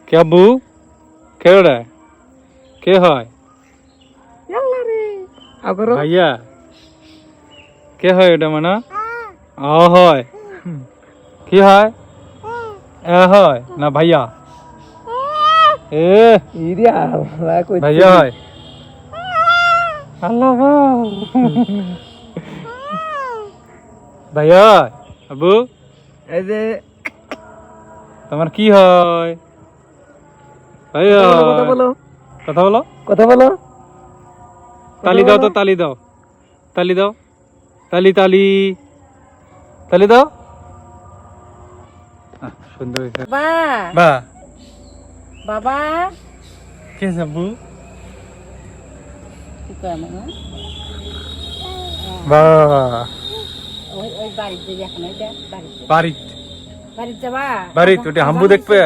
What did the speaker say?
কে আব্বু? কে ওটা? কে হয়? ভাইয়া? কে হয় ওটা মানে? হয়। কি হয়? হয় না ভাইয়া? ভাইয়া হয়? আল্লাহ ভাইয়া হয়? আব্বু এই যে তোমার কি হয়? ভাইয়া কথা বলো কথা বলো। কথা বলো তালি দাও তো, তালি দাও, তালি দাও, তালি তালি তালি দাও। সুন্দর হয়েছে। বা বাবা কে আব্বু? কি কয় মামা বা ওই ওই বাড়িতে এখন ওইটা বাড়িতে বাড়িত বাড়িতে যাবা বাড়িত ওটা হাম্বু দেখবে।